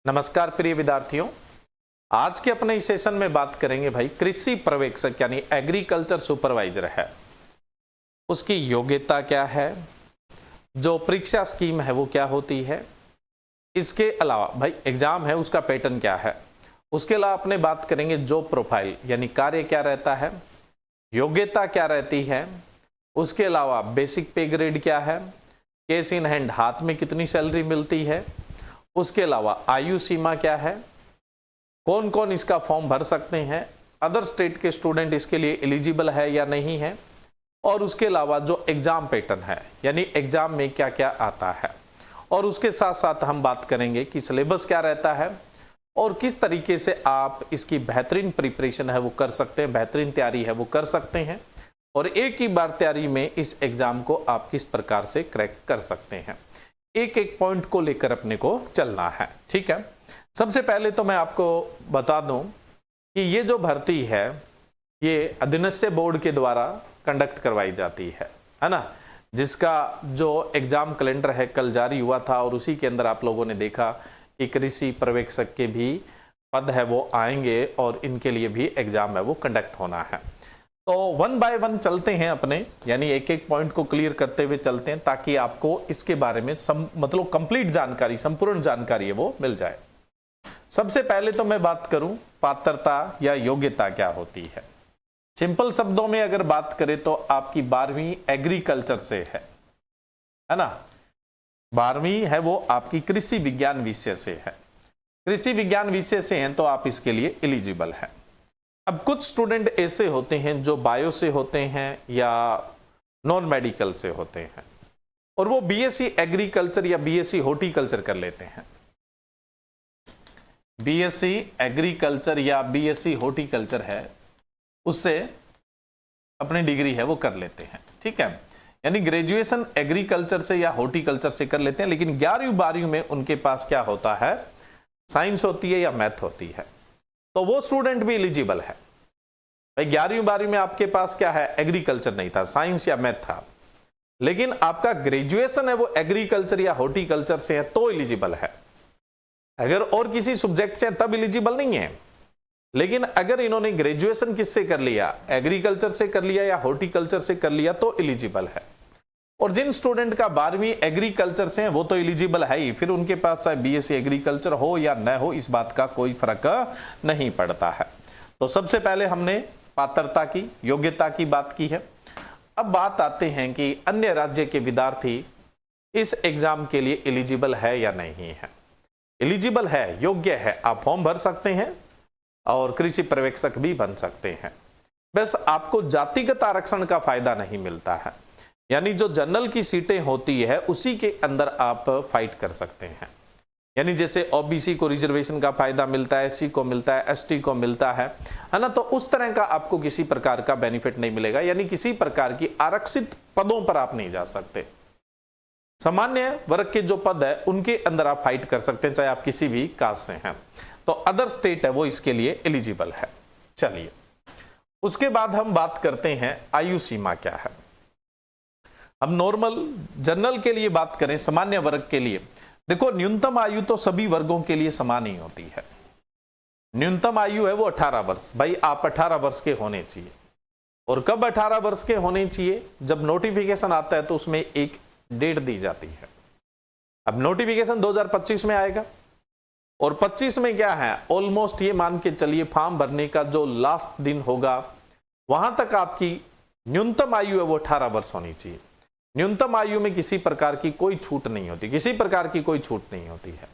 नमस्कार प्रिय विद्यार्थियों, आज के अपने इस सेशन में बात करेंगे भाई कृषि पर्यवेक्षक यानी एग्रीकल्चर सुपरवाइजर है, उसकी योग्यता क्या है, जो परीक्षा स्कीम है वो क्या होती है, इसके अलावा भाई एग्जाम है उसका पैटर्न क्या है, उसके अलावा अपने बात करेंगे जॉब प्रोफाइल यानी कार्य क्या रहता है, योग्यता क्या रहती है, उसके अलावा बेसिक पे ग्रेड क्या है, कैश इन हैंड हाथ में कितनी सैलरी मिलती है, उसके अलावा आयु सीमा क्या है, कौन कौन इसका फॉर्म भर सकते हैं, अदर स्टेट के स्टूडेंट इसके लिए एलिजिबल है या नहीं है, और उसके अलावा जो एग्जाम पैटर्न है यानी एग्जाम में क्या क्या आता है, और उसके साथ साथ हम बात करेंगे कि सिलेबस क्या रहता है और किस तरीके से आप इसकी बेहतरीन प्रिपरेशन है वो कर सकते हैं, बेहतरीन तैयारी है वो कर सकते हैं, और एक ही बार तैयारी में इस एग्जाम को आप किस प्रकार से क्रैक कर सकते हैं। एक एक पॉइंट को लेकर अपने को चलना है, ठीक है। सबसे पहले तो मैं आपको बता दूं कि ये जो भर्ती है ये अधीनस्थ बोर्ड के द्वारा कंडक्ट करवाई जाती है ना, जिसका जो एग्जाम कैलेंडर है कल जारी हुआ था और उसी के अंदर आप लोगों ने देखा कि कृषि पर्यवेक्षक के भी पद है वो आएंगे और इनके लिए भी एग्जाम है वो कंडक्ट होना है। तो वन बाय वन चलते हैं अपने, यानी एक एक पॉइंट को क्लियर करते हुए चलते हैं ताकि आपको इसके बारे में मतलब कंप्लीट जानकारी, संपूर्ण जानकारी है वो मिल जाए। सबसे पहले तो मैं बात करूं पात्रता या योग्यता क्या होती है। सिंपल शब्दों में अगर बात करें तो आपकी 12वीं एग्रीकल्चर से है ना, 12वीं है वो आपकी कृषि विज्ञान विषय से है, कृषि विज्ञान विषय से हैं तो आप इसके लिए एलिजिबल हैं। अब कुछ स्टूडेंट ऐसे होते हैं जो बायो से होते हैं या नॉन मेडिकल से होते हैं और वो बीएससी एग्रीकल्चर या बीएससी हॉर्टिकल्चर कर लेते हैं, बीएससी एग्रीकल्चर या बीएससी हॉर्टिकल्चर है उससे अपनी डिग्री है वो कर लेते हैं, ठीक है। यानी ग्रेजुएशन एग्रीकल्चर से या हॉर्टिकल्चर से कर लेते हैं, लेकिन 11वीं 12वीं में उनके पास क्या होता है, साइंस होती है या मैथ होती है, तो वो स्टूडेंट भी एलिजिबल है। भाई 11वीं 12वीं में आपके पास क्या है, एग्रीकल्चर नहीं था, साइंस या मैथ था, लेकिन आपका ग्रेजुएशन है वो एग्रीकल्चर या हॉर्टिकल्चर से है तो एलिजिबल है। अगर और किसी सब्जेक्ट से तब एलिजिबल नहीं है, लेकिन अगर इन्होंने ग्रेजुएशन किससे कर लिया, एग्रीकल्चर से कर लिया या हॉर्टिकल्चर से कर लिया तो एलिजिबल है। और जिन स्टूडेंट का 12वीं एग्रीकल्चर से है वो तो एलिजिबल है ही, फिर उनके पास चाहे बीएससी एग्रीकल्चर हो या न हो इस बात का कोई फर्क नहीं पड़ता है। तो सबसे पहले हमने पात्रता की, योग्यता की बात की है। अब बात आते हैं कि अन्य राज्य के विद्यार्थी इस एग्जाम के लिए एलिजिबल है या नहीं है। एलिजिबल है, योग्य है, आप फॉर्म भर सकते हैं और कृषि पर्यवेक्षक भी बन सकते हैं। बस आपको जातिगत आरक्षण का फायदा नहीं मिलता है, यानी जो जनरल की सीटें होती है उसी के अंदर आप फाइट कर सकते हैं। यानी जैसे ओबीसी को रिजर्वेशन का फायदा मिलता है, एससी को मिलता है, एसटी को मिलता है ना, तो उस तरह का आपको किसी प्रकार का बेनिफिट नहीं मिलेगा, यानी किसी प्रकार की आरक्षित पदों पर आप नहीं जा सकते। सामान्य वर्ग के जो पद है उनके अंदर आप फाइट कर सकते हैं, चाहे आप किसी भी कास्ट से हैं। तो अदर स्टेट है वो इसके लिए एलिजिबल है। चलिए उसके बाद हम बात करते हैं आयु सीमा क्या है। अब नॉर्मल जनरल के लिए बात करें, सामान्य वर्ग के लिए देखो न्यूनतम आयु तो सभी वर्गों के लिए समान ही होती है। न्यूनतम आयु है वो 18 वर्ष। भाई आप 18 वर्ष के होने चाहिए, और कब 18 वर्ष के होने चाहिए, जब नोटिफिकेशन आता है तो उसमें एक डेट दी जाती है। अब नोटिफिकेशन 2025 में आएगा और 25 में क्या है, ऑलमोस्ट ये मान के चलिए फॉर्म भरने का जो लास्ट दिन होगा वहां तक आपकी न्यूनतम आयु है वो 18 वर्ष होनी चाहिए। न्यूनतम आयु में किसी प्रकार की कोई छूट नहीं होती, किसी प्रकार की कोई छूट नहीं होती है।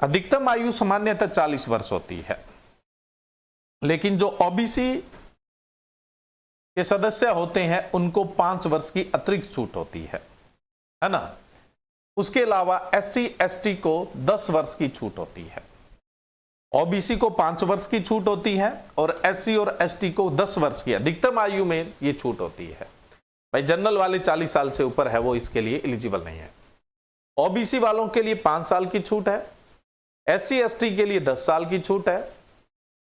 अधिकतम आयु सामान्यतः 40 वर्ष होती है, लेकिन जो ओबीसी के सदस्य होते हैं उनको 5 वर्ष की अतिरिक्त छूट होती है ना। उसके अलावा एससी एसटी को 10 वर्ष की छूट होती है। ओबीसी को 5 वर्ष की छूट होती है और एससी और एसटी को 10 वर्ष की अधिकतम आयु में ये छूट होती है। भाई जनरल वाले 40 साल से ऊपर है वो इसके लिए एलिजिबल नहीं है। ओबीसी वालों के लिए 5 साल की छूट है, एससी एसटी के लिए 10 साल की छूट है।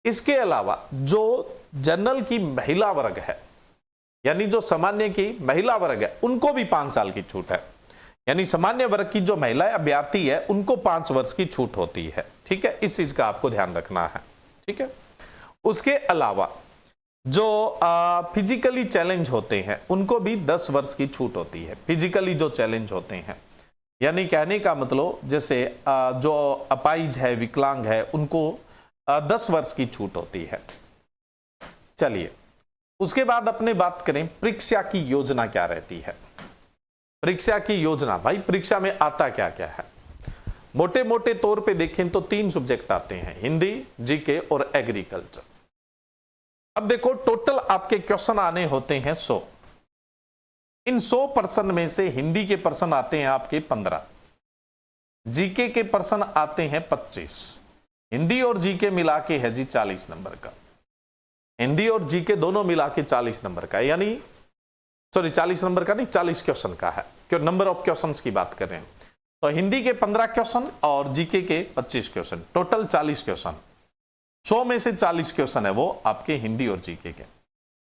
इसके अलावा जो जनरल की महिला वर्ग है, यानी जो सामान्य की महिला वर्ग है, उनको भी 5 साल की छूट है। यानी सामान्य वर्ग की जो महिला अभ्यर्थी है उनको 5 वर्ष की छूट होती है। ठीक है, इस चीज का आपको ध्यान रखना है। ठीक है, उसके अलावा जो फिजिकली चैलेंज होते हैं उनको भी 10 वर्ष की छूट होती है। फिजिकली जो चैलेंज होते हैं, यानी कहने का मतलब जैसे जो अपाइज है, विकलांग है, उनको 10 वर्ष की छूट होती है। चलिए, उसके बाद अपने बात करें परीक्षा की योजना क्या रहती है। परीक्षा की योजना, भाई परीक्षा में आता क्या क्या है। मोटे मोटे तौर पे देखें तो 3 सब्जेक्ट आते हैं, हिंदी, जीके और एग्रीकल्चर। अब देखो टोटल आपके क्वेश्चन आने होते हैं 100। इन 100 पर्सन में से हिंदी के पर्सन आते हैं आपके 15, जीके के पर्सन आते हैं 25। हिंदी और जीके मिला के है जी 40 नंबर का। हिंदी और जीके दोनों मिला के 40 नंबर का, यानी सॉरी 40 नंबर का नहीं, 40 क्वेश्चन का है, क्यों नंबर ऑफ क्वेश्चंस की बात कर रहे हैं। तो हिंदी के 15 क्वेश्चन और जीके के 25 क्वेश्चन, टोटल 40 क्वेश्चन। 100 में से 40 क्वेश्चन है वो आपके हिंदी और जीके के।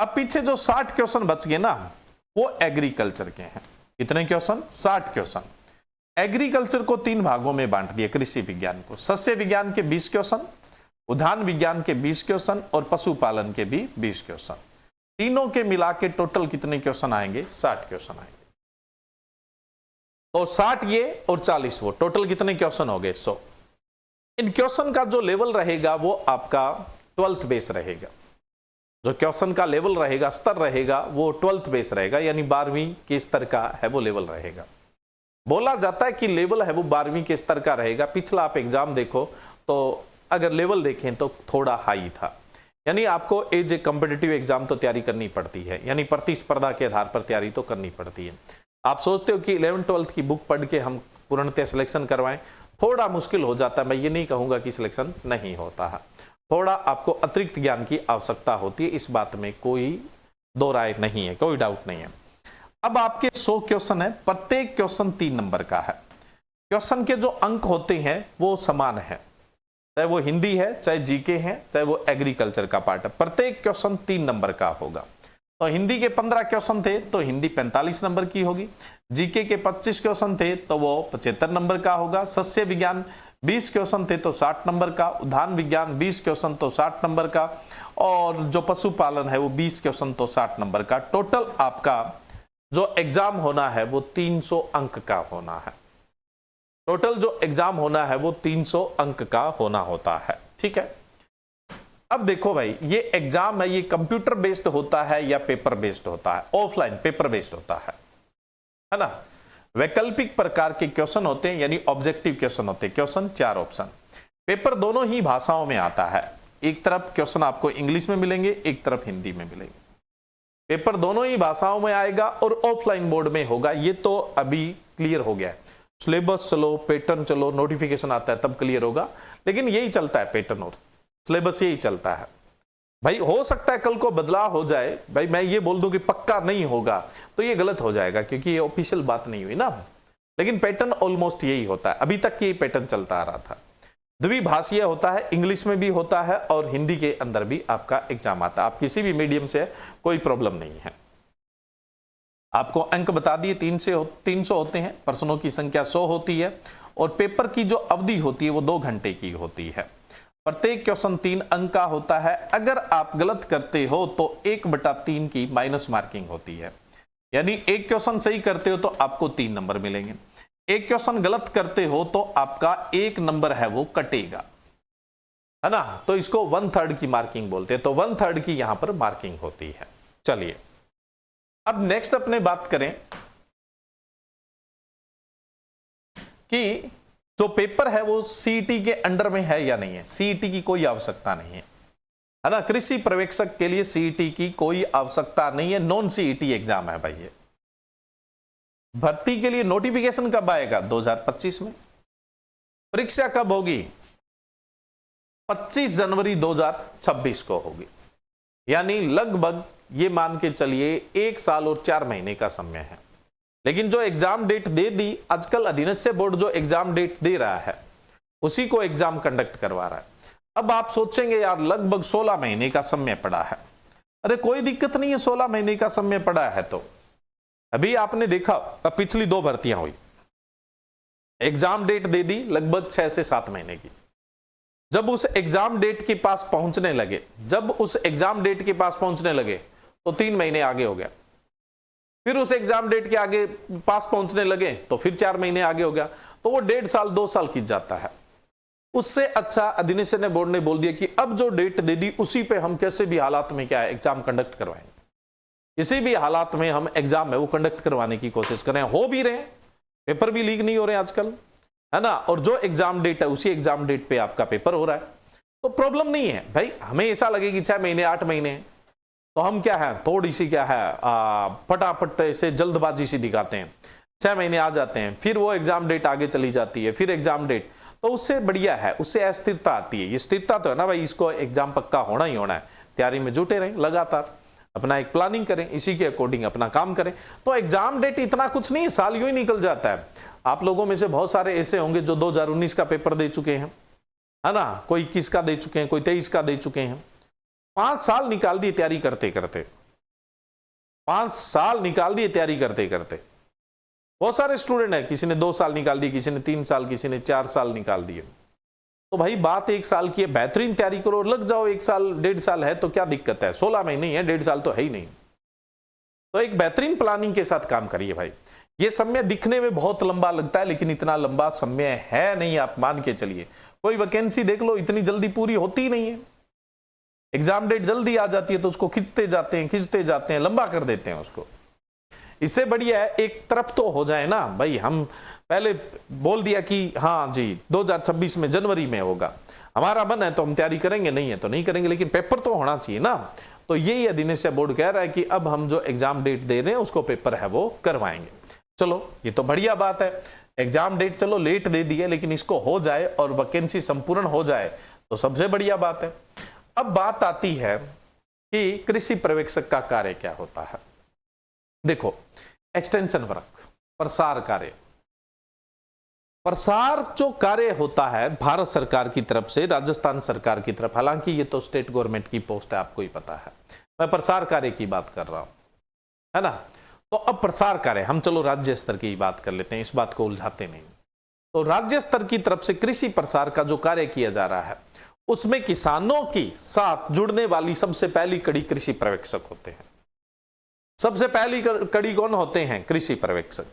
अब पीछे जो 60 क्वेश्चन बच गए ना, वो एग्रीकल्चर के हैं। कितने क्वेश्चन? 60 क्वेश्चन। एग्रीकल्चर को 3 भागों में बांट दिया, कृषि विज्ञान को। सस्य विज्ञान के 20 क्वेश्चन, उद्यान विज्ञान के 20 क्वेश्चन और पशुपालन के भी 20 क्वेश्चन। तीनों के मिला के टोटल कितने क्वेश्चन आएंगे? 60 क्वेश्चन आएंगे। तो 60 ये और 40 वो, टोटल कितने क्वेश्चन हो गए? 100। इन क्वेश्चन का जो लेवल रहेगा वो आपका 12th बेस रहेगा। जो क्वेश्चन का लेवल रहेगा, स्तर रहेगा, वो 12th बेस रहेगा, यानी 12वीं के स्तर का है वो लेवल रहेगा। बोला जाता है कि लेवल है वो 12वीं के स्तर का रहेगा। पिछला आप एग्जाम देखो तो अगर लेवल देखें तो थोड़ा हाई था, यानी आपको एज ए कॉम्पिटिटिव एग्जाम तो तैयारी करनी पड़ती है, यानी प्रतिस्पर्धा के आधार पर तैयारी तो करनी पड़ती है। आप सोचते हो कि 11th-12th की बुक पढ़ के हम पूर्णतः सिलेक्शन करवाएं, थोड़ा मुश्किल हो जाता है। मैं ये नहीं कहूंगा कि सिलेक्शन नहीं होता है, थोड़ा आपको अतिरिक्त ज्ञान की आवश्यकता होती है, इस बात में कोई दो राय नहीं है, कोई डाउट नहीं है। अब आपके 100 क्वेश्चन है, प्रत्येक क्वेश्चन 3 नंबर का है। क्वेश्चन के जो अंक होते हैं वो समान है, चाहे वो हिंदी है, चाहे जीके है, चाहे वो एग्रीकल्चर का पार्ट है। प्रत्येक क्वेश्चन 3 नंबर का होगा। तो हिंदी के 15 क्वेश्चन थे तो हिंदी 45 नंबर की होगी। जीके के 25 क्वेश्चन थे तो वो 75 नंबर का होगा। सस्य विज्ञान 20 क्वेश्चन थे तो 60 नंबर का। उद्यान विज्ञान 20 क्वेश्चन तो 60 नंबर का। और जो पशुपालन है वो 20 क्वेश्चन तो 60 नंबर का। टोटल आपका जो एग्जाम होना है वो 300 अंक का होना है। टोटल जो एग्जाम होना है वो 300 अंक का होना होता है। ठीक है, अब देखो भाई, ये एग्जाम है, ये कंप्यूटर बेस्ड होता है या पेपर बेस्ड होता है? ऑफलाइन पेपर बेस्ड होता है ना। वैकल्पिक प्रकार के क्वेश्चन होते हैं, यानी ऑब्जेक्टिव क्वेश्चन होते हैं। Question 4 option. पेपर दोनों ही भाषाओं में आता है। एक तरफ क्वेश्चन आपको इंग्लिश में मिलेंगे, एक तरफ हिंदी में मिलेंगे। पेपर दोनों ही भाषाओं में आएगा और ऑफलाइन मोड में होगा। ये तो अभी क्लियर हो गया है। सिलेबस चलो, पैटर्न चलो, नोटिफिकेशन आता है तब क्लियर होगा, लेकिन यही चलता है, पैटर्न और सिलेबस यही चलता है। भाई हो सकता है कल को बदलाव हो जाए, भाई मैं ये बोल दूं कि पक्का नहीं होगा तो ये गलत हो जाएगा, क्योंकि ये ऑफिशियल बात नहीं हुई ना। लेकिन पैटर्न ऑलमोस्ट यही होता है, अभी तक ये पैटर्न चलता आ रहा था। द्विभाषीय होता है, इंग्लिश में भी होता है और हिंदी के अंदर भी आपका एग्जाम आता है। आप किसी भी मीडियम से, कोई प्रॉब्लम नहीं है। आपको अंक बता दिए, 300 होते हैं, प्रश्नों की संख्या 100 होती है और पेपर की जो अवधि होती है वो 2 घंटे की होती है। प्रत्येक क्वेश्चन 3 अंक का होता है। अगर आप गलत करते हो तो 1/3 की माइनस मार्किंग होती है, यानी एक क्वेश्चन सही करते हो तो आपको 3 नंबर मिलेंगे। एक क्वेश्चन गलत करते हो तो आपका 1 नंबर है वो कटेगा, है ना। तो इसको 1/3 की मार्किंग बोलते हैं। तो 1/3 की यहां पर मार्किंग होती है। चलिए, अब नेक्स्ट अपने बात करें कि जो पेपर है वो सीईटी के अंडर में है या नहीं है। सीईटी की कोई आवश्यकता नहीं है ना। कृषि पर्यवेक्षक के लिए सीईटी की कोई आवश्यकता नहीं है, नॉन सीईटी एग्जाम है भाई। ये भर्ती के लिए नोटिफिकेशन कब आएगा? 2025 में। परीक्षा कब होगी? 25 जनवरी 2026 को होगी, यानी लगभग ये मान के चलिए 1 साल और 4 महीने का समय है। लेकिन जो एग्जाम डेट दे दी, आजकल अधीनस्थ बोर्ड जो एग्जाम डेट दे रहा है उसी को एग्जाम कंडक्ट करवा रहा है। अब आप सोचेंगे यार लगभग 16 महीने का समय पड़ा है। अरे कोई दिक्कत नहीं है, 16 महीने का समय पड़ा है तो अभी आपने देखा पिछली 2 भर्तियां हुई, एग्जाम डेट दे दी लगभग 6 से 7 महीने की। जब उस एग्जाम डेट के पास पहुंचने लगे तो 3 महीने आगे हो गया। फिर उस एग्जाम डेट के आगे पास पहुंचने लगे तो फिर 4 महीने आगे हो गया, तो वो 1.5 साल 2 साल खींच जाता है। उससे अच्छा अधिनिषद बोर्ड ने बोल दिया कि अब जो डेट दे दी उसी पे हम कैसे भी हालात में क्या है एग्जाम कंडक्ट करवाएंगे, किसी भी हालात में हम एग्जाम है वो कंडक्ट करवाने की कोशिश कर रहे हैं। हो भी रहे हैं, पेपर भी लीक नहीं हो रहे हैं आजकल, है ना, और जो एग्जाम डेट है उसी एग्जाम डेट पे आपका पेपर हो रहा है, तो प्रॉब्लम नहीं है भाई। हमें ऐसा लगे कि 6 महीने 8 महीने तो हम क्या है थोड़ी सी क्या है फटाफट से जल्दबाजी सी दिखाते हैं, 6 महीने आ जाते हैं, फिर वो एग्जाम डेट आगे चली जाती है, फिर एग्जाम डेट, तो उससे बढ़िया है, उससे अस्थिरता आती है। ये स्थिरता तो है ना भाई, इसको एग्जाम पक्का होना ही होना है, तैयारी में जुटे रहें, लगातार अपना एक प्लानिंग करें, इसी के अकॉर्डिंग अपना काम करें। तो एग्जाम डेट इतना कुछ नहीं, साल यूं ही निकल जाता है। आप लोगों में से बहुत सारे ऐसे होंगे जो 2019 का पेपर दे चुके हैं, है ना, कोई 21 का दे चुके हैं, कोई 23 का दे चुके हैं। 5 साल निकाल दिए तैयारी करते करते, 5 साल निकाल दिए तैयारी करते करते। बहुत सारे स्टूडेंट हैं, किसी ने 2 साल निकाल दिए, किसी ने 3 साल, किसी ने 4 साल निकाल दिए। तो भाई बात 1 साल की है, बेहतरीन तैयारी करो, लग जाओ, 1 साल 1.5 साल है तो क्या दिक्कत है, 16 महीने ही है, 1.5 साल तो है ही नहीं। तो एक बेहतरीन प्लानिंग के साथ काम करिए भाई। ये समय दिखने में बहुत लंबा लगता है लेकिन इतना लंबा समय है नहीं, आप मान के चलिए। कोई वैकेंसी देख लो, इतनी जल्दी पूरी होती नहीं है, एग्जाम डेट जल्दी आ जाती है तो उसको खींचते जाते हैं, लंबा कर देते हैं उसको। इससे बढ़िया है एक तरफ तो हो जाए ना भाई, हम पहले बोल दिया कि हाँ जी 2026 में जनवरी में होगा, हमारा मन है तो हम तैयारी करेंगे, नहीं है तो नहीं करेंगे, लेकिन पेपर तो होना चाहिए ना। तो यही अधिनिषद बोर्ड कह रहा है कि अब हम जो एग्जाम डेट दे रहे हैं उसको पेपर है वो करवाएंगे। चलो ये तो बढ़िया बात है, एग्जाम डेट चलो लेट दे दी है लेकिन इसको हो जाए और वैकेंसी संपूर्ण हो जाए तो सबसे बढ़िया बात है। अब बात आती है कि कृषि पर्यवेक्षक का कार्य क्या होता है। देखो, एक्सटेंशन वर्क, प्रसार कार्य, प्रसार जो कार्य होता है भारत सरकार की तरफ से राजस्थान सरकार की तरफ, हालांकि ये तो स्टेट गवर्नमेंट की पोस्ट है, आपको ही पता है, मैं प्रसार कार्य की बात कर रहा हूं, है ना। तो अब प्रसार कार्य हम चलो राज्य स्तर की बात कर लेते हैं, इस बात को उलझाते नहीं। तो राज्य स्तर की तरफ से कृषि प्रसार का जो कार्य किया जा रहा है उसमें किसानों के साथ जुड़ने वाली सबसे पहली कड़ी कृषि पर्यवेक्षक होते हैं। सबसे पहली कड़ी कौन होते हैं? कृषि पर्यवेक्षक।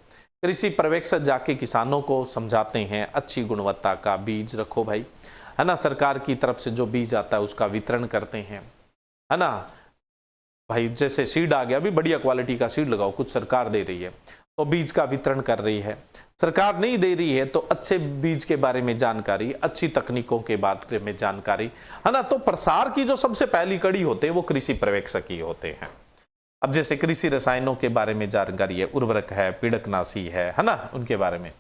कृषि पर्यवेक्षक जाके किसानों को समझाते हैं अच्छी गुणवत्ता का बीज रखो भाई, है ना, सरकार की तरफ से जो बीज आता है उसका वितरण करते हैं, है ना भाई। जैसे सीड आ गया, भी बढ़िया क्वालिटी का सीड लगाओ, कुछ सरकार दे रही है तो बीज का वितरण कर रही है। सरकार नहीं दे रही है तो अच्छे बीज के बारे में जानकारी, अच्छी तकनीकों के बारे में जानकारी, है ना। तो प्रसार की जो सबसे पहली कड़ी होते हैं वो कृषि पर्यवेक्षक ही होते हैं। अब जैसे कृषि रसायनों के बारे में जानकारी है, उर्वरक है, पीड़कनाशी है ना, उनके बारे में,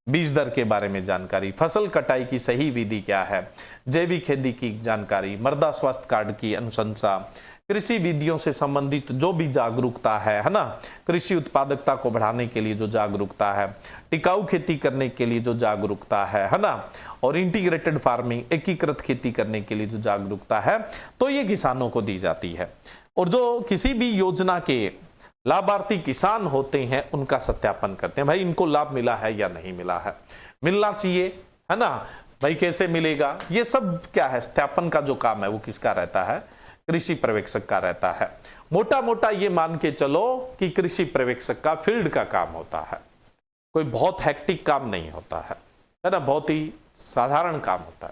बीज दर के बारे में जानकारी, फसल कटाई की सही विधि क्या है, जैविक खेती की जानकारी, मृदा स्वास्थ्य कार्ड की अनुशंसा, कृषि विधियों से संबंधित जो भी जागरूकता है ना, कृषि उत्पादकता को बढ़ाने के लिए जो जागरूकता है, टिकाऊ खेती करने के लिए जो जागरूकता है ना, और इंटीग्रेटेड फार्मिंग, एकीकृत खेती करने के लिए जो जागरूकता है, तो ये किसानों को दी जाती है। और जो किसी भी योजना के लाभार्थी किसान होते हैं उनका सत्यापन करते हैं, भाई इनको लाभ मिला है या नहीं मिला है, मिलना चाहिए, है ना भाई, कैसे मिलेगा, ये सब क्या है सत्यापन का जो काम है वो किसका रहता है? कृषि पर्यवेक्षक का रहता है। मोटा मोटा ये मान के चलो कि कृषि पर्यवेक्षक का फील्ड का काम होता है, कोई बहुत हेक्टिक काम नहीं होता है ना, बहुत ही साधारण काम होता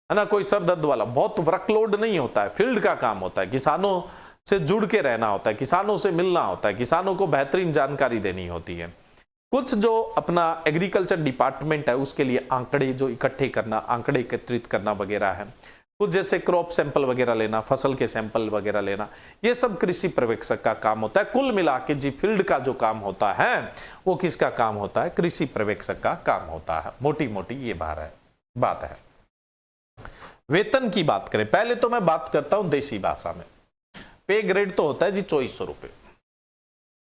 है ना, कोई सर दर्द वाला बहुत वर्कलोड नहीं होता है, फील्ड का काम होता है, किसानों से जुड़ के रहना होता है, किसानों से मिलना होता है, किसानों को बेहतरीन जानकारी देनी होती है। कुछ जो अपना एग्रीकल्चर डिपार्टमेंट है उसके लिए आंकड़े जो इकट्ठे करना, आंकड़े एकत्रित करना वगैरह है, कुछ जैसे क्रॉप सैंपल वगैरह लेना, फसल के सैंपल वगैरह लेना, ये सब कृषि पर्यवेक्षक का काम होता है। कुल मिला के जी फील्ड का जो काम होता है वो किसका काम होता है? कृषि पर्यवेक्षक का काम होता है। मोटी मोटी ये बात है। वेतन की बात करें, पहले तो मैं बात करता हूं देसी भाषा में। पे ग्रेड तो होता है जी 2400 रुपए।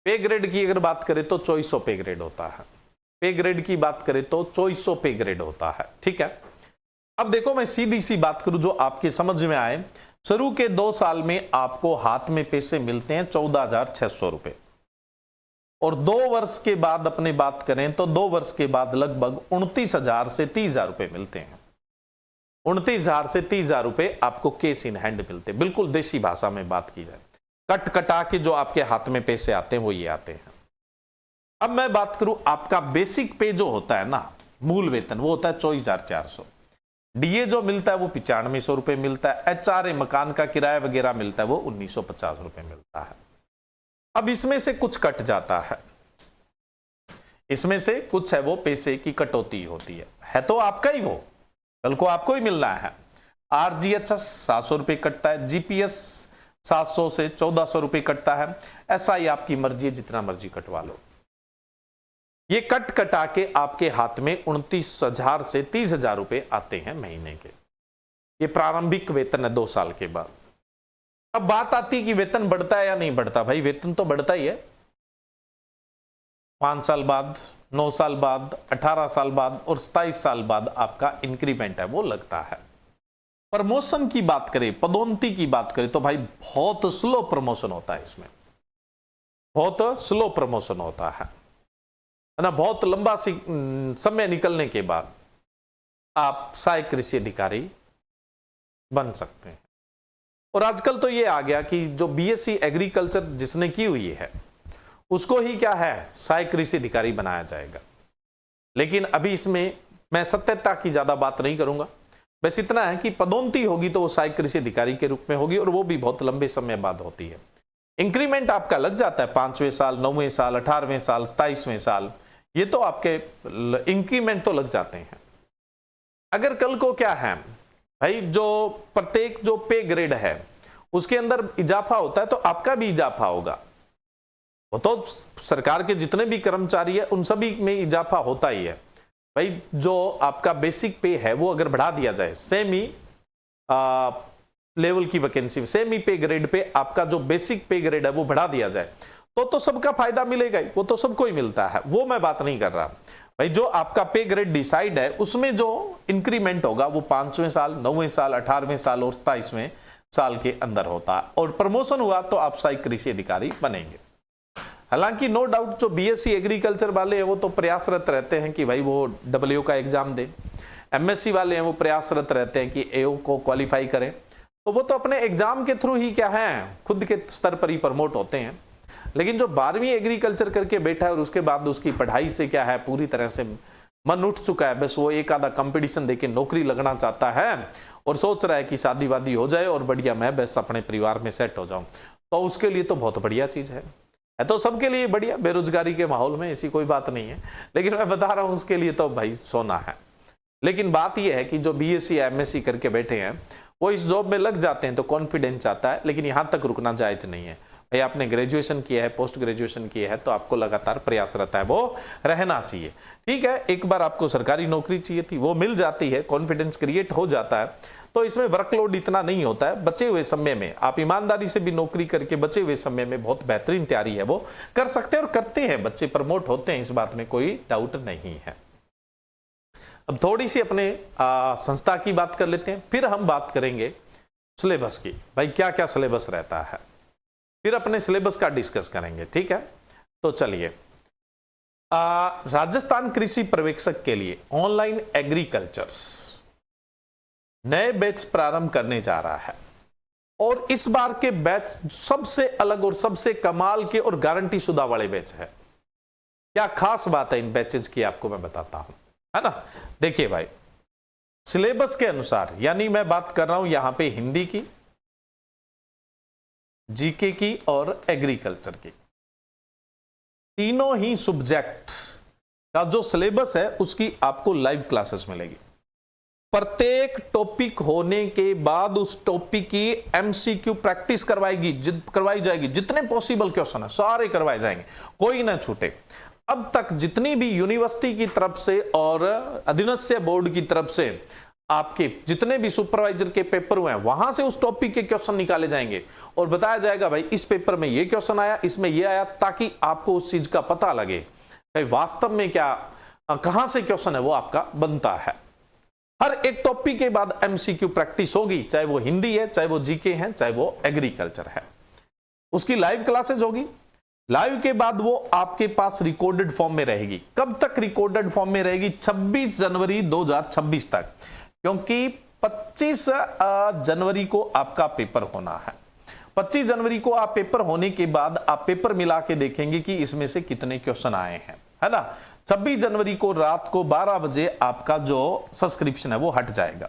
पे ग्रेड की अगर बात करें तो 2400 पे ग्रेड होता है। पे ग्रेड की बात करें तो 2400 पे ग्रेड होता है, ठीक है। अब देखो मैं सीधी सी बात करूं जो आपके समझ में आए, शुरू के 2 साल में आपको हाथ में पैसे मिलते हैं 14,600 रुपए, और 2 वर्ष के बाद अपनी बात करें तो 2 वर्ष के बाद लगभग 29,000 से 30,000 रुपए मिलते हैं। 29,000 से 30,000 रुपए आपको केस इन हैंड मिलते हैं। बिल्कुल देसी भाषा में बात की जाए, कट कटा के जो आपके हाथ में पैसे आते हैं वो ये आते हैं। अब मैं बात करूं आपका बेसिक पे जो होता है ना, मूल वेतन, वो होता है 24,400। डीए जो मिलता है वो 9500 रुपए मिलता है। एचआरए मकान का किराया वगैरह मिलता है वो 1950 रुपए मिलता है। अब इसमें से कुछ कट जाता है, इसमें से कुछ है वो पैसे की कटौती होती है तो आपका ही वो, कल को आपको ही मिलना है। आरजीएचएस 700 रुपए कटता है, जीपीएस 700 से 1400 रुपए कटता है। ऐसा ही आपकी मर्जी है, जितना मर्जी कटवा लो। ये कट कटा के आपके हाथ में 29,000 से 30,000 रुपए आते हैं महीने के। ये प्रारंभिक वेतन है 2 साल के बाद। अब बात आती है कि वेतन बढ़ता है या नहीं बढ़ता। भाई वेतन तो बढ़ता ही है, 5 साल बाद, 9 साल बाद, 18 साल बाद और 27 साल बाद आपका इंक्रीमेंट है वो लगता है। प्रमोशन की बात करें, पदोन्नति की बात करें तो भाई बहुत स्लो प्रमोशन होता है इसमें, बहुत स्लो प्रमोशन होता है ना। बहुत लंबा समय निकलने के बाद आप सहायक कृषि अधिकारी बन सकते हैं। और आजकल तो ये आ गया कि जो बीएससी एग्रीकल्चर जिसने की हुई है उसको ही क्या है, सहायक कृषि अधिकारी बनाया जाएगा। लेकिन अभी इसमें मैं सत्यता की ज्यादा बात नहीं करूंगा, बस इतना है कि पदोन्नति होगी तो वो सहायक कृषि अधिकारी के रूप में होगी और वो भी बहुत लंबे समय बाद होती है। इंक्रीमेंट आपका लग जाता है 5वें साल, 9वें साल, 18वें साल, 27वें साल, ये तो आपके इंक्रीमेंट तो लग जाते हैं। अगर कल को क्या है भाई, जो प्रत्येक जो पे ग्रेड है उसके अंदर इजाफा होता है तो आपका भी इजाफा होगा। वो तो सरकार के जितने भी कर्मचारी है उन सभी में इजाफा होता ही है। भाई जो आपका बेसिक पे है वो अगर बढ़ा दिया जाए, सेमी लेवल की वैकेंसी, सेमी पे ग्रेड पे आपका जो बेसिक पे ग्रेड है वो बढ़ा दिया जाए तो सबका फायदा मिलेगा ही, वो तो सबको ही मिलता है, वो मैं बात नहीं कर रहा। भाई जो आपका पे ग्रेड डिसाइड है उसमें जो इंक्रीमेंट होगा वो 5वें साल, 9वें साल, 18वें साल और 27वें साल के अंदर होता है। और प्रमोशन हुआ तो आप सहायक कृषि अधिकारी बनेंगे। हालांकि नो डाउट जो बीएससी एग्रीकल्चर वाले हैं वो तो प्रयासरत रहते हैं कि भाई वो डब्ल्यू का एग्जाम दें। एमएससी वाले हैं वो प्रयासरत रहते हैं कि एओ को क्वालिफाई करें, तो वो तो अपने एग्जाम के थ्रू ही क्या है, खुद के स्तर पर ही प्रमोट होते हैं। लेकिन जो 12वीं एग्रीकल्चर करके बैठा है और उसके बाद उसकी पढ़ाई से क्या है पूरी तरह से मन उठ चुका है, बस वो एक आधा कंपटीशन देके नौकरी लगना चाहता है और सोच रहा है कि शादी वादी हो जाए और बढ़िया मैं बस अपने परिवार में सेट हो जाऊं, तो उसके लिए तो बहुत बढ़िया चीज है तो सबके लिए बढ़िया। बेरोजगारी के माहौल में ऐसी कोई बात नहीं है, लेकिन मैं बता रहा हूं उसके लिए तो भाई सोना है। लेकिन बात यह है कि जो बीएससी एमएससी करके बैठे हैं वो इस जॉब में लग जाते हैं तो कॉन्फिडेंस आता है, लेकिन यहां तक रुकना जायज नहीं है। भाई आपने ग्रेजुएशन किया है, पोस्ट ग्रेजुएशन किया है तो आपको लगातार प्रयासरत है वो रहना चाहिए। ठीक है, एक बार आपको सरकारी नौकरी चाहिए थी, वो मिल जाती है, कॉन्फिडेंस क्रिएट हो जाता है, तो इसमें वर्कलोड इतना नहीं होता है। बचे हुए समय में आप ईमानदारी से भी नौकरी करके बचे हुए समय में बहुत बेहतरीन तैयारी है वो कर सकते हैं और करते हैं, बच्चे प्रमोट होते हैं, इस बात में कोई डाउट नहीं है। अब थोड़ी सी अपने संस्था की बात कर लेते हैं, फिर हम बात करेंगे सिलेबस की। भाई क्या क्या सिलेबस रहता है, फिर अपने सिलेबस का डिस्कस करेंगे। ठीक है, तो चलिए राजस्थान कृषि पर्यवेक्षक के लिए ऑनलाइन एग्रीकल्चर्स नए बैच प्रारंभ करने जा रहा है और इस बार के बैच सबसे अलग और सबसे कमाल के और गारंटी शुदा वाले बैच है। क्या खास बात है इन बैचेज की आपको मैं बताता हूं, है ना। देखिए भाई, सिलेबस के अनुसार, यानी मैं बात कर रहा हूं यहां पे हिंदी की, जीके की और एग्रीकल्चर की, तीनों ही सब्जेक्ट का जो सिलेबस है उसकी आपको लाइव क्लासेस मिलेगी। प्रत्येक टॉपिक होने के बाद उस टॉपिक की एमसीक्यू प्रैक्टिस करवाई जाएगी। जितने पॉसिबल क्वेश्चन है सारे करवाए जाएंगे, कोई ना छूटे। अब तक जितनी भी यूनिवर्सिटी की तरफ से और अधीनस्थ बोर्ड की तरफ से आपके जितने भी सुपरवाइजर के पेपर हुए हैं वहां से उस टॉपिक के क्वेश्चन निकाले जाएंगे और बताया जाएगा भाई इस पेपर में ये क्वेश्चन आया, इसमें ये आया, ताकि आपको उस चीज का पता लगे भाई वास्तव में क्या कहां से क्वेश्चन है वो आपका बनता है। हर एक टॉपिक के बाद एमसीक्यू प्रैक्टिस होगी, चाहे वो हिंदी है, चाहे वो जीके है, चाहे वो एग्रीकल्चर है। उसकी लाइव क्लासेज होगी लाइव के बाद वो आपके पास रिकॉर्डेड फॉर्म में रहेगी। कब तक रिकॉर्डेड फॉर्म में रहेगी? 26 जनवरी 2026 तक, क्योंकि 25 जनवरी को आपका पेपर होना है। 25 जनवरी को आप पेपर होने के बाद आप पेपर मिला के देखेंगे कि इसमें से कितने क्वेश्चन आए हैं, है ना। 26 जनवरी को रात को 12 बजे आपका जो सब्सक्रिप्शन है वो हट जाएगा।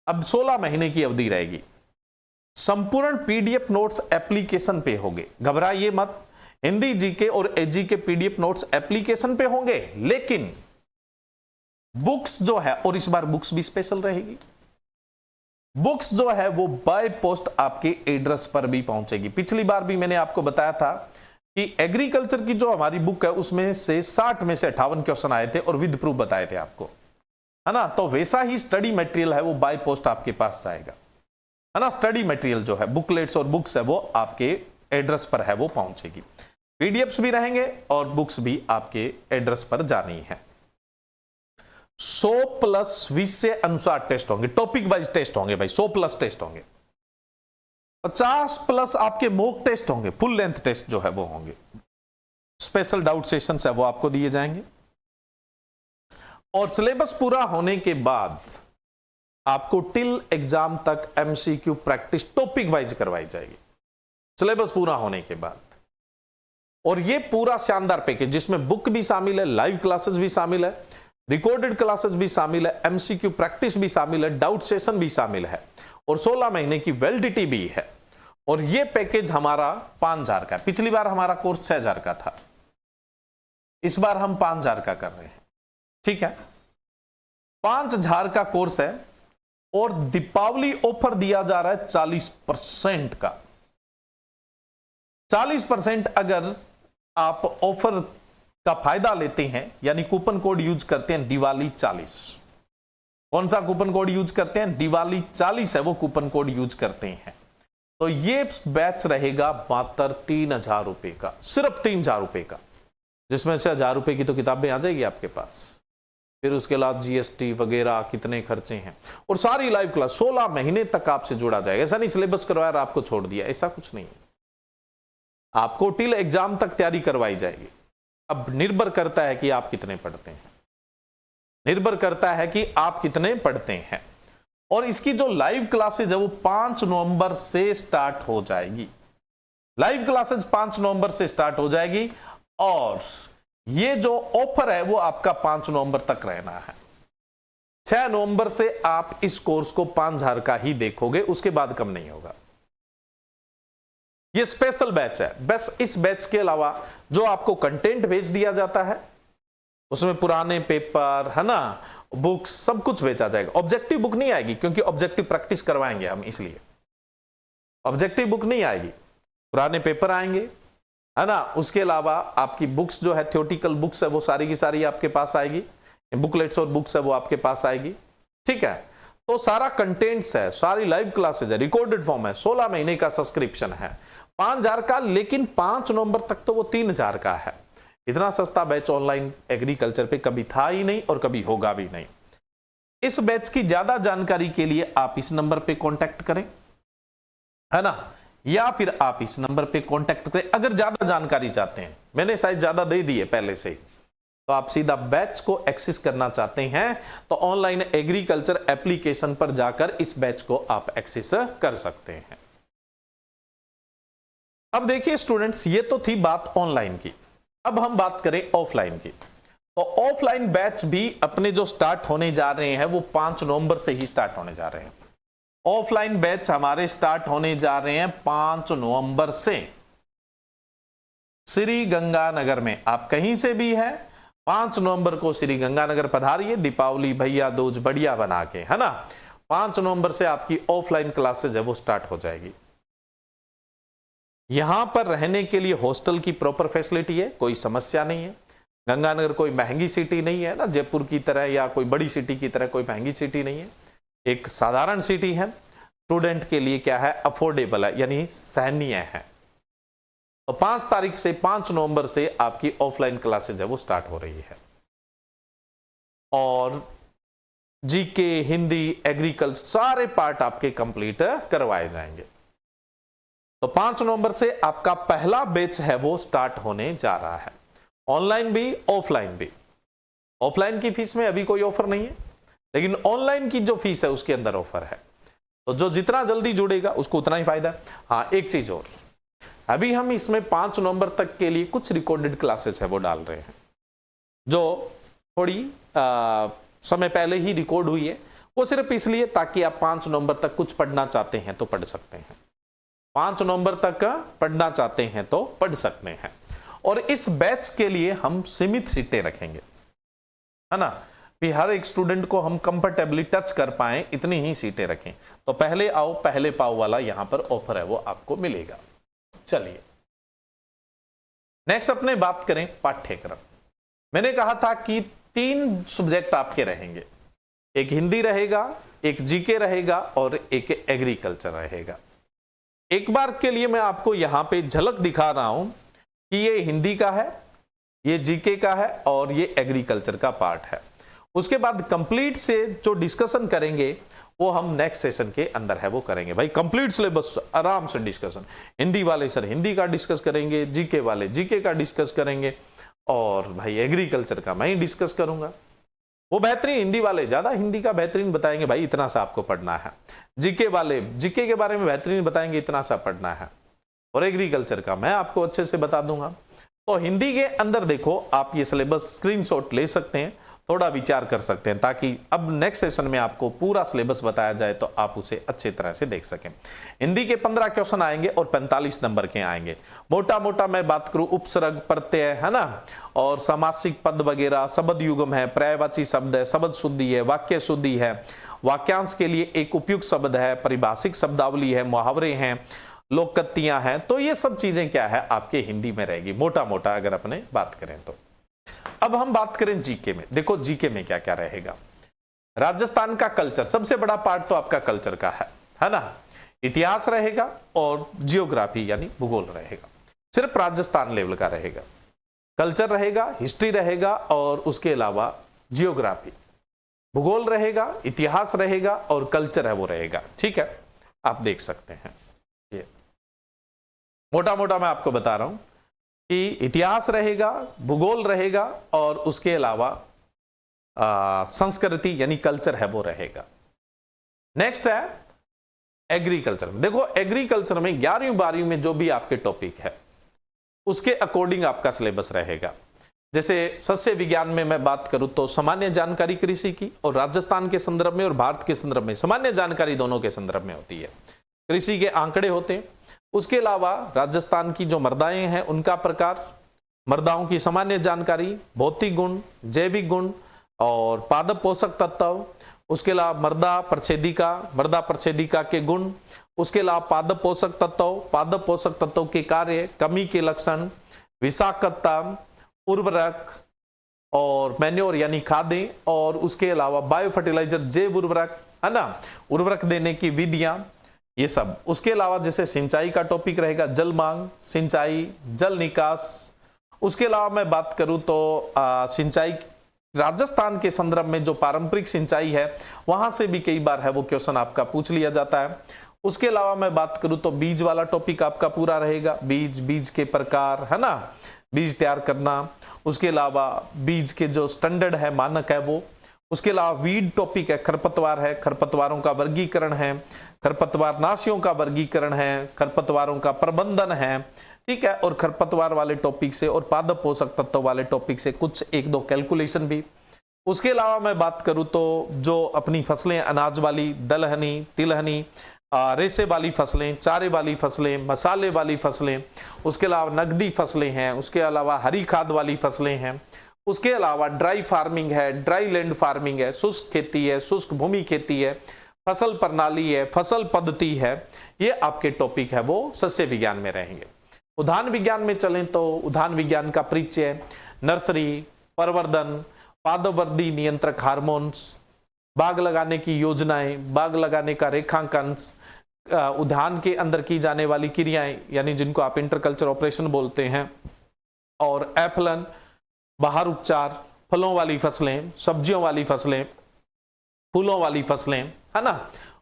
अब 16 महीने की अवधि रहेगी। संपूर्ण पीडीएफ नोट्स एप्लीकेशन पे होंगे, घबराइए मत। हिंदी जीके और एजी के पीडीएफ नोट्स एप्लीकेशन पे होंगे, लेकिन बुक्स जो है, और इस बार बुक्स भी स्पेशल रहेगी, बुक्स जो है वो बाय पोस्ट आपके एड्रेस पर भी पहुंचेगी। पिछली बार भी मैंने आपको बताया था कि एग्रीकल्चर की जो हमारी बुक है उसमें से 60 में से 58 क्वेश्चन आए थे और विद प्रूफ बताए थे आपको, है ना। तो वैसा ही स्टडी मटेरियल है वो बाय पोस्ट आपके पास जाएगा, है ना। स्टडी मटेरियल जो है, बुकलेट्स और बुक्स है, वो आपके एड्रेस पर है वो पहुंचेगी। पीडीएफ्स भी रहेंगे और बुक्स भी आपके एड्रेस पर जानी है। 100+20 से अनुसार टेस्ट होंगे, टॉपिक वाइज टेस्ट होंगे भाई, 100+ टेस्ट होंगे। 50+ आपके मॉक टेस्ट होंगे, फुल लेंथ टेस्ट जो है वो होंगे। स्पेशल डाउट सेशंस है वो आपको दिए जाएंगे। और सिलेबस पूरा होने के बाद आपको टिल एग्जाम तक एमसीक्यू प्रैक्टिस टॉपिक वाइज करवाई जाएगी, सिलेबस पूरा होने के बाद। और ये पूरा शानदार पैकेज जिसमें बुक भी शामिल है, लाइव क्लासेस भी शामिल है, रिकॉर्डेड क्लासेस भी शामिल है, एमसीक्यू प्रैक्टिस भी शामिल है, डाउट सेशन भी शामिल है, और 16 महीने की वैलिडिटी भी है। और ये पैकेज हमारा 5000 का है। पिछली बार हमारा कोर्स 6000 का था, इस बार हम 5000 का कर रहे हैं, ठीक है। 5000 का कोर्स है और दीपावली ऑफर दिया जा रहा है 40% का। 40% अगर आप ऑफर का फायदा लेते हैं, यानी कूपन कोड यूज करते हैं दिवाली 40। कौन सा कूपन कोड यूज करते हैं? दिवाली 40 है वो कूपन कोड यूज करते हैं। तो ये बैच रहेगा मात्र 3000 रुपए का, सिर्फ 3000 रुपए का, जिसमें से 1000 रुपए की तो किताबें आ जाएगी आपके पास। फिर उसके अलावा जीएसटी वगैरह कितने खर्चे हैं, और सारी लाइव क्लास 16 महीने तक आपसे जुड़ा जाएगा। ऐसा नहीं सिलेबस करवाया और आपको छोड़ दिया, ऐसा कुछ नहीं है। आपको टिल एग्जाम तक तैयारी करवाई जाएगी। अब निर्भर करता है कि आप कितने पढ़ते हैं, निर्भर करता है कि आप कितने पढ़ते हैं। और इसकी जो लाइव क्लासेज है वो 5 नवंबर से स्टार्ट हो जाएगी। लाइव क्लासेज 5 नवंबर से स्टार्ट हो जाएगी, और ये जो ऑफर है वो आपका 5 नवंबर तक रहना है। 6 नवंबर से आप इस कोर्स को 5000 का ही देखोगे, उसके बाद कम नहीं होगा। ये स्पेशल बैच है। बस इस बैच के अलावा जो आपको कंटेंट भेज दिया जाता है उसमें पुराने पेपर, है ना, बुक्स, सब कुछ भेजा जाएगा। ऑब्जेक्टिव बुक नहीं आएगी, क्योंकि ऑब्जेक्टिव प्रैक्टिस करवाएंगे हम, इसलिए ऑब्जेक्टिव बुक नहीं आएगी। पुराने पेपर आएंगे, है ना। उसके अलावा आपकी बुक्स जो है, थ्योरेटिकल बुक्स है, वो सारी की सारी आपके पास आएगी। बुकलेट्स और बुक्स है वो आपके पास आएगी, ठीक है। तो सारा कंटेंट्स है, सारी लाइव क्लासेज है, रिकॉर्डेड फॉर्म है। 16 महीने का सब्सक्रिप्शन है 5000 का, लेकिन 5 नवंबर तक तो वो 3000 का है। इतना सस्ता बैच ऑनलाइन एग्रीकल्चर पे कभी था ही नहीं और कभी होगा भी नहीं। इस बैच की ज्यादा जानकारी के लिए आप इस नंबर पे कांटेक्ट करें, है ना, या फिर आप इस नंबर पे कांटेक्ट करें अगर ज्यादा जानकारी चाहते हैं। मैंने शायद ज्यादा दे दी है पहले से ही। तो आप सीधा बैच को एक्सेस करना चाहते हैं तो ऑनलाइन एग्रीकल्चर एप्लीकेशन पर जाकर इस बैच को आप एक्सेस कर सकते हैं। अब देखिए स्टूडेंट्स, ये तो थी बात ऑनलाइन की। अब हम बात करें ऑफलाइन की। तो ऑफलाइन बैच भी अपने जो स्टार्ट होने जा रहे हैं वो 5 नवंबर से ही स्टार्ट होने जा रहे हैं। ऑफलाइन बैच हमारे स्टार्ट होने जा रहे हैं 5 नवंबर से। श्री गंगानगर में आप कहीं से भी है, 5 नवंबर को श्री गंगानगर पधारिए, दीपावली भैया दूज बढ़िया बना के, है ना। 5 नवंबर से आपकी ऑफलाइन क्लासेज है वो स्टार्ट हो जाएगी। यहां पर रहने के लिए हॉस्टल की प्रॉपर फैसिलिटी है, कोई समस्या नहीं है। गंगानगर कोई महंगी सिटी नहीं है ना, जयपुर की तरह या कोई बड़ी सिटी की तरह कोई महंगी सिटी नहीं है, एक साधारण सिटी है। स्टूडेंट के लिए क्या है, अफोर्डेबल है, यानी सहनीय है। तो 5 तारीख से 5 नवंबर से आपकी ऑफलाइन क्लासेज है वो स्टार्ट हो रही है। और जीके, हिंदी, एग्रीकल्चर सारे पार्ट आपके कंप्लीट करवाए जाएंगे। तो 5 नवंबर से आपका पहला बैच है वो स्टार्ट होने जा रहा है, ऑनलाइन भी ऑफलाइन भी। ऑफलाइन की फीस में अभी कोई ऑफर नहीं है, लेकिन ऑनलाइन की जो फीस है उसके अंदर ऑफर है। तो जो जितना जल्दी जुड़ेगा उसको उतना ही फायदा है। हाँ, एक चीज और, अभी हम इसमें 5 नवंबर तक के लिए कुछ रिकॉर्डेड क्लासेस है वो डाल रहे हैं, जो थोड़ी समय पहले ही रिकॉर्ड हुई है। वो सिर्फ इसलिए ताकि आप 5 नवंबर तक कुछ पढ़ना चाहते हैं तो पढ़ सकते हैं, 5 नवंबर तक पढ़ना चाहते हैं तो पढ़ सकते हैं। और इस बैच के लिए हम सीमित सीटें रखेंगे, है ना, कि हर एक स्टूडेंट को हम कंफर्टेबली टच कर पाए, इतनी ही सीटें रखें। तो पहले आओ पहले पाओ वाला यहां पर ऑफर है वो आपको मिलेगा। चलिए नेक्स्ट अपने बात करें पाठ्यक्रम। मैंने कहा था कि 3 सब्जेक्ट आपके रहेंगे, एक हिंदी रहेगा, एक जीके रहेगा और एक एग्रीकल्चर रहेगा। एक बार के लिए मैं आपको यहां पे झलक दिखा रहा हूं कि ये हिंदी का है, ये जीके का है और ये एग्रीकल्चर का पार्ट है। उसके बाद कंप्लीट से जो डिस्कशन करेंगे वो हम नेक्स्ट सेशन के अंदर है वो करेंगे। भाई कंप्लीट सिलेबस आराम से डिस्कशन, हिंदी वाले सर हिंदी का डिस्कस करेंगे, जीके वाले जीके का डिस्कस करेंगे और भाई एग्रीकल्चर का मैं ही डिस्कस करूंगा। वो बेहतरीन हिंदी वाले ज्यादा हिंदी का बेहतरीन बताएंगे, भाई इतना सा आपको पढ़ना है। जीके वाले जीके के बारे में बेहतरीन बताएंगे, इतना सा पढ़ना है। और एग्रीकल्चर का मैं आपको अच्छे से बता दूंगा। तो हिंदी के अंदर देखो आप ये सिलेबस स्क्रीनशॉट ले सकते हैं, थोड़ा विचार कर सकते हैं, ताकि अब नेक्स्ट सेशन में आपको पूरा सिलेबस बताया जाए तो आप उसे अच्छी तरह से देख सकें। हिंदी के 15 क्वेश्चन आएंगे और 45 नंबर के आएंगे। मोटा मोटा मैं बात करूं, उपसर्ग प्रत्यय है ना, और समासिक पद वगैरह, शब्द युग्म है, पर्यायवाची शब्द है, शब्द शुद्धि है, वाक्य शुद्धि है, वाक्यांश के लिए एक उपयुक्त शब्द है, परिभाषिक शब्दावली है, मुहावरे हैं, लोककत्तियां हैं। तो ये सब चीजें क्या है आपके हिंदी में रहेगी मोटा मोटा अगर अपने बात करें तो। अब हम बात करें जीके में। देखो जीके में क्या क्या रहेगा। राजस्थान का कल्चर, सबसे बड़ा पार्ट तो आपका कल्चर का है ना। इतिहास रहेगा और जियोग्राफी यानी भूगोल रहेगा, सिर्फ राजस्थान लेवल का रहेगा। कल्चर रहेगा, हिस्ट्री रहेगा और उसके अलावा जियोग्राफी, भूगोल रहेगा, इतिहास रहेगा और कल्चर है वो रहेगा। ठीक है, आप देख सकते हैं। ये मोटा मोटा मैं आपको बता रहा हूं कि इतिहास रहेगा, भूगोल रहेगा और उसके अलावा संस्कृति यानी कल्चर है वो रहेगा। नेक्स्ट है एग्रीकल्चर। देखो एग्रीकल्चर में 11वीं 12वीं में जो भी आपके टॉपिक है उसके अकॉर्डिंग आपका सिलेबस रहेगा। जैसे सस्य विज्ञान में मैं बात करूं तो सामान्य जानकारी कृषि की, और राजस्थान के संदर्भ में और भारत के संदर्भ में सामान्य जानकारी दोनों के संदर्भ में होती है। कृषि के आंकड़े होते हैं, उसके अलावा राजस्थान की जो मृदाएं हैं उनका प्रकार, मृदाओं की सामान्य जानकारी, भौतिक गुण, जैविक गुण और पादप पोषक तत्व, उसके अलावा मृदा प्रच्छेदिका के गुण, उसके अलावा पादप पोषक तत्व के कार्य, कमी के लक्षण, विषाक्तता, उर्वरक और मैन्योर यानी खादें, और उसके अलावा बायो फर्टिलाइजर जैव उर्वरक है ना, उर्वरक देने की विधियां, ये सब। उसके अलावा जैसे सिंचाई का टॉपिक रहेगा, जल मांग, सिंचाई, जल निकास। उसके अलावा मैं बात करूं तो सिंचाई राजस्थान के संदर्भ में जो पारंपरिक सिंचाई है वहां से भी कई बार है वो क्वेश्चन आपका पूछ लिया जाता है। उसके अलावा मैं बात करूं तो बीज वाला टॉपिक आपका पूरा रहेगा, बीज के प्रकार है ना, बीज तैयार करना। उसके अलावा बीज के जो स्टैंडर्ड है, मानक है वो। उसके अलावा वीड टॉपिक है, खरपतवार है, खरपतवारों का वर्गीकरण है, खरपतवार नाशियों का वर्गीकरण है, खरपतवारों का प्रबंधन है। ठीक है, और खरपतवार वाले टॉपिक से और पादप पोषक तत्व वाले टॉपिक से कुछ 1-2 कैलकुलेशन भी। उसके अलावा मैं बात करूं तो जो अपनी फसलें अनाज वाली, दलहनी, तिलहनी, रेसे वाली फसलें, चारे वाली फसलें, मसाले वाली फसलें, उसके अलावा नकदी फसलें हैं, उसके अलावा हरी खाद वाली फसलें हैं, उसके अलावा ड्राई फार्मिंग है, ड्राई लैंड फार्मिंग है, शुष्क खेती है, शुष्क भूमि खेती है, फसल प्रणाली है, फसल पद्धति है। ये आपके टॉपिक है वो सस्य विज्ञान में रहेंगे। उद्यान विज्ञान में चलें तो उद्यान विज्ञान का परिचय, नर्सरी, प्रवर्धन, पादवर्धी नियंत्रक हार्मोन्स, बाग लगाने की योजनाएं, बाग लगाने का रेखांकन, उद्यान के अंदर की जाने वाली क्रियाएं यानी जिनको आप इंटरकल्चर ऑपरेशन बोलते हैं, और एफलन, बाहर उपचार, फलों वाली फसलें, सब्जियों वाली फसलें, फूलों वाली फसलें है ना,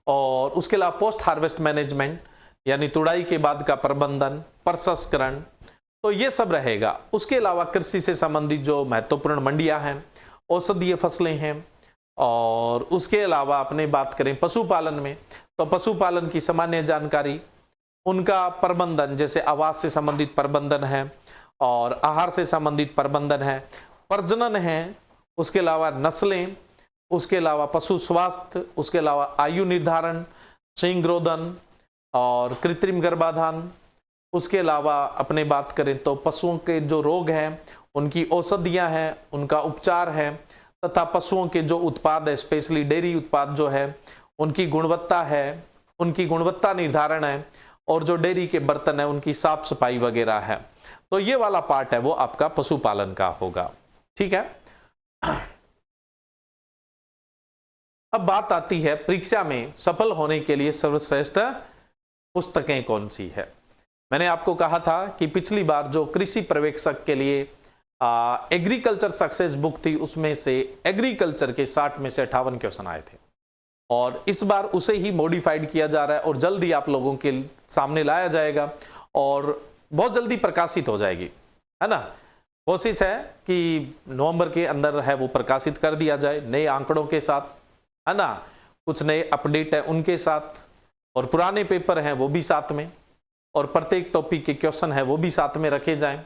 और उसके अलावा पोस्ट हार्वेस्ट मैनेजमेंट, यानी तुड़ाई के बाद का प्रबंधन, प्रसंस्करण, तो ये सब रहेगा। उसके अलावा कृषि से संबंधित जो महत्वपूर्ण मंडियां हैं, औषधीय फसलें हैं, और उसके अलावा अपने बात करें पशुपालन में, तो पशुपालन की सामान्य जानकारी, उनका प्रबंधन, जैसे आवास से संबंधित प्रबंधन है और आहार से संबंधित प्रबंधन है, प्रजनन है, उसके अलावा नस्लें, उसके अलावा पशु स्वास्थ्य, उसके अलावा आयु निर्धारण, शीघ्रोदन और कृत्रिम गर्भाधान, उसके अलावा अपने बात करें तो पशुओं के जो रोग हैं उनकी औषधियां हैं, उनका उपचार है, तथा पशुओं के जो उत्पाद है, स्पेशली डेयरी उत्पाद जो है उनकी गुणवत्ता है, उनकी गुणवत्ता निर्धारण है, और जो डेयरी के बर्तन है उनकी साफ सफाई वगैरह है। तो ये वाला पार्ट है वो आपका पशुपालन का होगा। ठीक है। अब बात आती है परीक्षा में सफल होने के लिए सर्वश्रेष्ठ पुस्तकें कौन सी है। मैंने आपको कहा था कि पिछली बार जो कृषि पर्यवेक्षक के लिए एग्रीकल्चर सक्सेस बुक थी, उसमें से एग्रीकल्चर के 60 में से 58 क्वेश्चन आए थे, और इस बार उसे ही मॉडिफाइड किया जा रहा है और जल्दी आप लोगों के सामने लाया जाएगा और बहुत जल्दी प्रकाशित हो जाएगी, है ना। कोशिश है कि नवंबर के अंदर है वो प्रकाशित कर दिया जाए, नए आंकड़ों के साथ, है ना, कुछ नए अपडेट है उनके साथ, और पुराने पेपर हैं वो भी साथ में, और प्रत्येक टॉपिक के क्वेश्चन है वो भी साथ में रखे जाएं,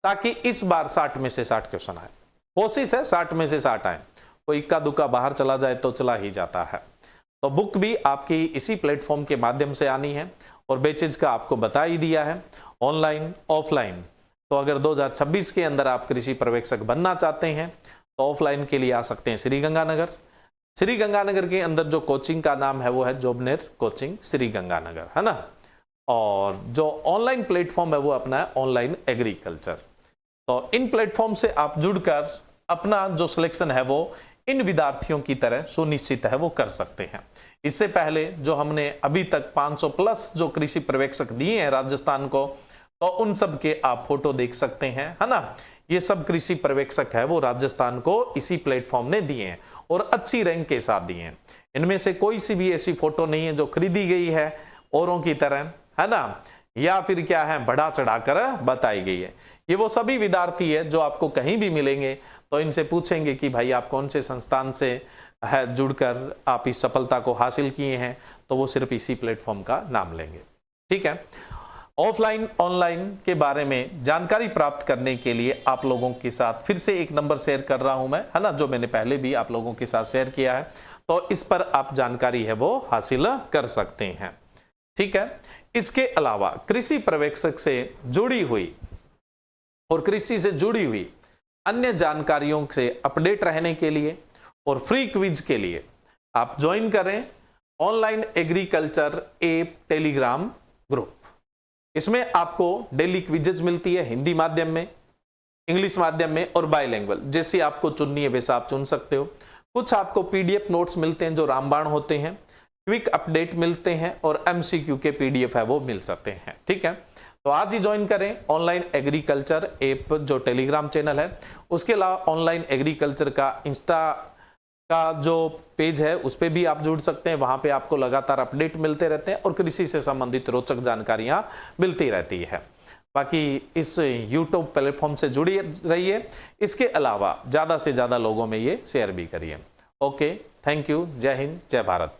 ताकि इस बार 60 में से 60 क्वेश्चन आए। कोशिश है 60 में से 60 आए, कोई इक्का दुक्का बाहर चला जाए तो चला ही जाता है। तो बुक भी आपकी इसी प्लेटफॉर्म के माध्यम से आनी है, और बैचेज का आपको बता ही दिया है, ऑनलाइन ऑफलाइन। तो अगर 2026 के अंदर आप कृषि पर्यवेक्षक बनना चाहते हैं तो ऑफलाइन के लिए आ सकते हैं श्री गंगानगर। श्री गंगानगर के अंदर जो कोचिंग का नाम है वो है जॉबनेर कोचिंग श्री गंगानगर, है ना। और जो ऑनलाइन प्लेटफॉर्म है वो अपना है ऑनलाइन एग्रीकल्चर। तो इन प्लेटफॉर्म से आप जुड़कर अपना जो सिलेक्शन है वो इन विद्यार्थियों की तरह सुनिश्चित है वो कर सकते हैं। इससे पहले जो हमने अभी तक 500 प्लस जो कृषि पर्यवेक्षक दिए हैं राजस्थान को, तो उन सब के आप फोटो देख सकते हैं, है ना। ये सब कृषि पर्यवेक्षक है वो राजस्थान को इसी प्लेटफॉर्म ने दिए हैं और अच्छी रैंक के साथ दिए हैं। इनमें से कोई सी भी ऐसी फोटो नहीं है जो खरीदी गई है औरों की तरह, है ना, या फिर क्या है बढ़ा चढ़ाकर बताई गई है। ये वो सभी विद्यार्थी है जो आपको कहीं भी मिलेंगे तो इनसे पूछेंगे कि भाई आप कौन से संस्थान से है जुड़कर आप इस सफलता को हासिल किए हैं, तो वो सिर्फ इसी प्लेटफॉर्म का नाम लेंगे। ठीक है। ऑफलाइन ऑनलाइन के बारे में जानकारी प्राप्त करने के लिए आप लोगों के साथ फिर से एक नंबर शेयर कर रहा हूं मैं, है ना, जो मैंने पहले भी आप लोगों के साथ शेयर किया है, तो इस पर आप जानकारी है वो हासिल कर सकते हैं। ठीक है। इसके अलावा कृषि पर्यवेक्षक से जुड़ी हुई और कृषि से जुड़ी हुई अन्य जानकारियों से अपडेट रहने के लिए और फ्री क्विज के लिए आप ज्वाइन करें online agriculture app Telegram group. इसमें आपको डेली क्विजेज मिलती है हिंदी माध्यम में, इंग्लिश माध्यम में और बाइलिंगुअल, जैसे आपको चुननी है वैसा आप चुन सकते हो। कुछ आपको पीडीएफ नोट्स मिलते हैं जो रामबाण होते हैं, क्विक अपडेट मिलते हैं, और एमसीक्यू के पीडीएफ है वो मिल सकते हैं। ठीक है। तो आज ही ज्वाइन करें ऑनलाइन एग्रीकल्चर ऐप जो टेलीग्राम चैनल है, उसके अलावा ऑनलाइन एग्रीकल्चर का इंस्टा का जो पेज है उस पर भी आप जुड़ सकते हैं। वहां पे आपको लगातार अपडेट मिलते रहते हैं और कृषि से संबंधित रोचक जानकारियां मिलती रहती है। बाकी इस यूट्यूब प्लेटफॉर्म से जुड़ी रहिए, इसके अलावा ज्यादा से ज्यादा लोगों में ये शेयर भी करिए। Okay, thank you. जय हिंद, जय भारत।